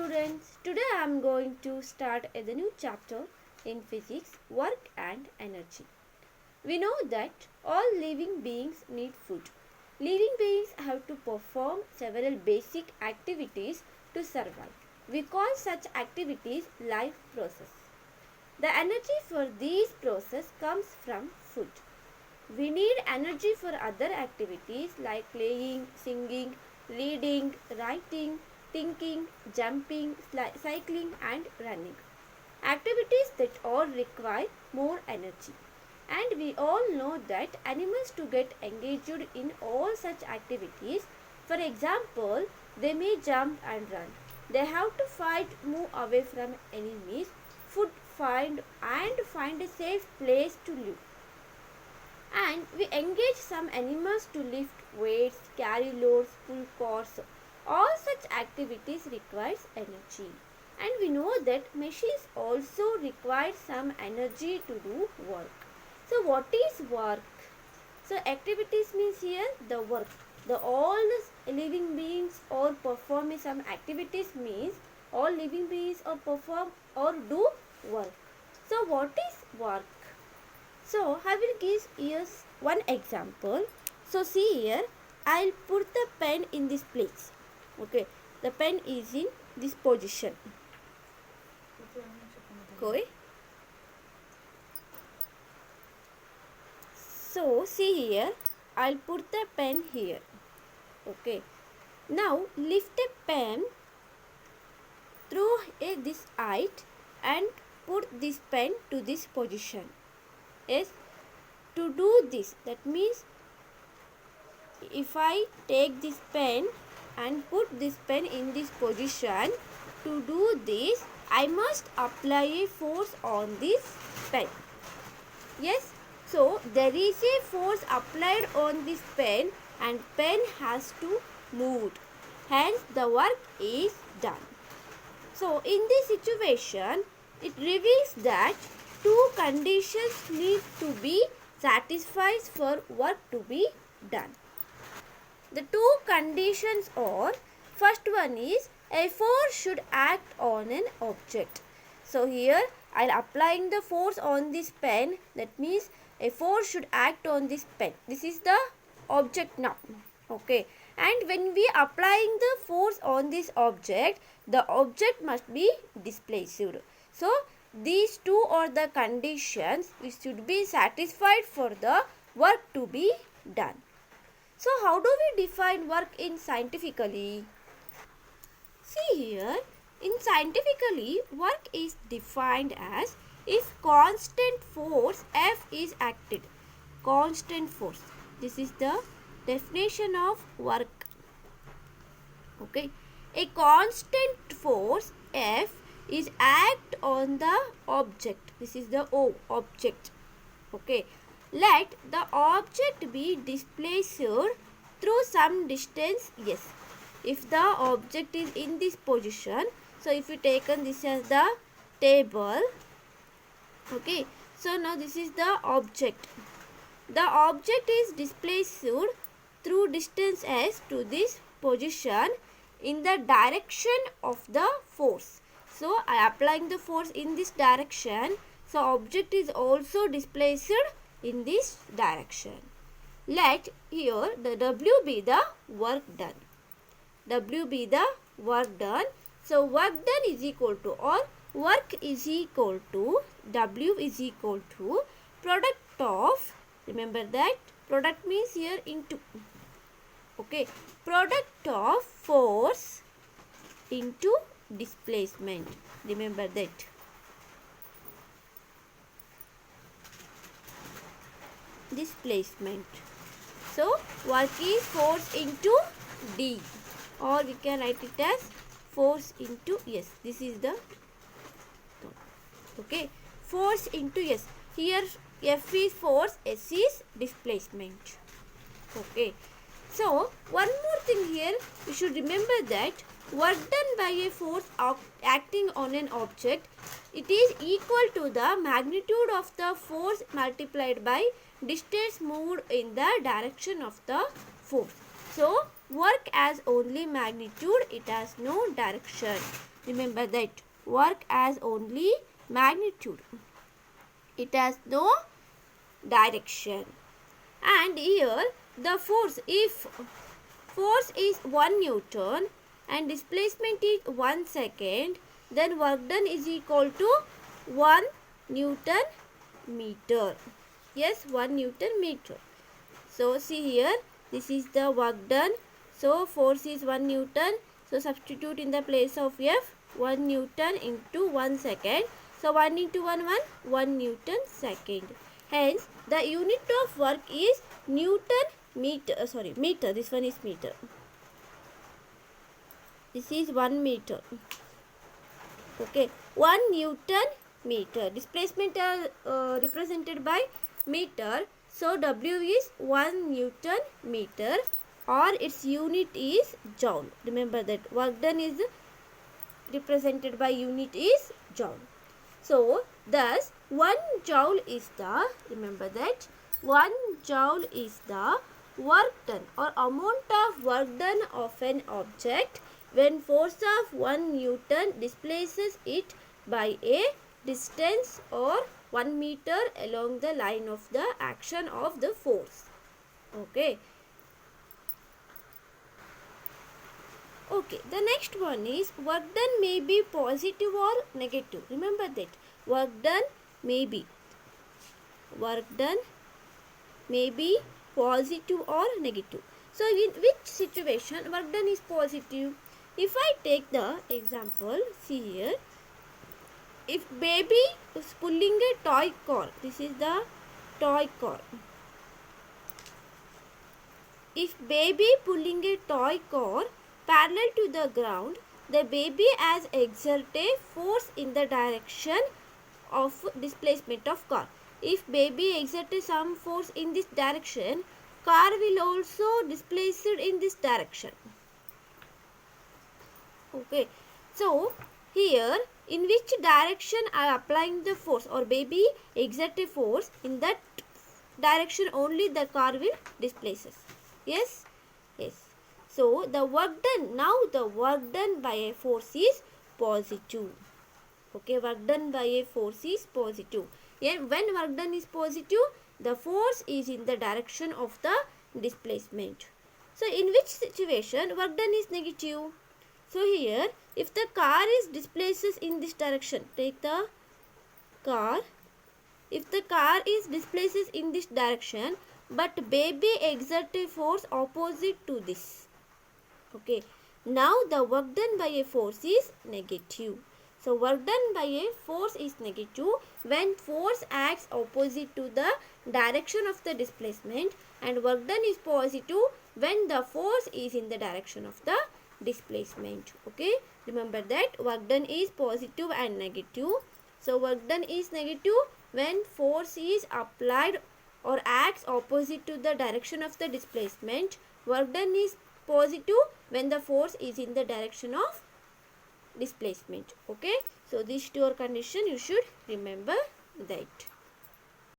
students, today I am going to start the new chapter in physics, work and energy. We know that all living beings need food. Living beings have to perform several basic activities to survive. We call such activities life process. The energy for these process comes from food. We need energy for other activities like playing, singing, reading, writing, thinking, jumping, cycling and running. Activities that all require more energy. And we all know that animals to get engaged in all such activities, for example, they may jump and run. They have to fight, move away from enemies, food find a safe place to live. And we engage some animals to lift weights, carry loads, pull cars. All such activities requires energy. And we know that machines also require some energy to do work. So what is work? So activities means here the work. The all living beings or performing some activities means all living beings or perform or do work. So what is work? So I will give you one example. So see here, I'll put the pen in this place. Okay, the pen is in this position. Okay. So see here, I'll put the pen here. Okay. Now lift the pen through this height and put this pen to this position. Yes, to do this, that means if I take this pen and put this pen in this position, to do this I must apply a force on this pen. Yes, so there is a force applied on this pen and pen has to move. Hence the work is done. So in this situation, it reveals that two conditions need to be satisfied for work to be done. The two conditions are, first one is a force should act on an object. So here I am applying the force on this pen, that means a force should act on this pen. This is the object now. Okay, and when we applying the force on this object, the object must be displaced. So these two are the conditions which should be satisfied for the work to be done. So how do we define work in scientifically? See here, in scientifically, work is defined as if constant force F is acted. Constant force. This is the definition of work. Okay. A constant force F is act on the object. This is the O, object. Okay. Let the object be displaced through some distance. Yes. If the object is in this position, so if you taken this as the table, okay, so now this is the object. The object is displaced through distance s to this position in the direction of the force. So I am applying the force in this direction, so object is also displaced in this direction. Let here the W be the work done. W be the work done. So work done is equal to, or work is equal to, W is equal to product of, remember that product means here into, okay, product of force into displacement. Remember that. Displacement. So work is force into D, or we can write it as force into S. This is the, okay, force into S. Here F is force, S is displacement. Okay. So one more thing here, you should remember that work done by a force acting on an object, it is equal to the magnitude of the force multiplied by distance moved in the direction of the force. So work as only magnitude, it has no direction. Remember that, work as only magnitude, it has no direction. And here the force, if force is 1 Newton and displacement is 1 second, then work done is equal to 1 Newton meter. Yes, 1 Newton meter. So see here, this is the work done. So force is 1 Newton. So substitute in the place of F, 1 Newton into 1 second. So 1 into 1, 1 Newton second. Hence the unit of work is Newton meter. Meter. This one is meter. This is 1 meter. Okay, 1 Newton meter. Displacement are represented by meter. So W is 1 Newton meter, or its unit is joule. Remember that work done is represented by unit is joule. So thus 1 joule is the, remember that 1 joule is the work done or amount of work done of an object when force of 1 Newton displaces it by a distance or 1 meter along the line of the action of the force. Okay. Okay, the next one is work done may be positive or negative. Remember that work done may be positive or negative. So in which situation work done is positive? If I take the example, see here, if baby is pulling a toy car, this is the toy car. If baby pulling a toy car parallel to the ground, the baby has exerted force in the direction of displacement of car. If baby exerted some force in this direction, car will also displace it in this direction. Okay, so here in which direction I am applying the force, or baby exerted force, in that direction only the car will displaces. Yes, yes. So the work done, now the work done by a force is positive. Okay, work done by a force is positive. And when work done is positive, the force is in the direction of the displacement. So in which situation work done is negative? So here, if the car is displaces in this direction, take the car. If the car is displaces in this direction, but baby exerted force opposite to this. Okay, now the work done by a force is negative. So work done by a force is negative when force acts opposite to the direction of the displacement, and work done is positive when the force is in the direction of the displacement. Okay, remember that work done is positive and negative. So work done is negative when force is applied or acts opposite to the direction of the displacement. Work done is positive when the force is in the direction of displacement. Okay, so this two condition you should remember that.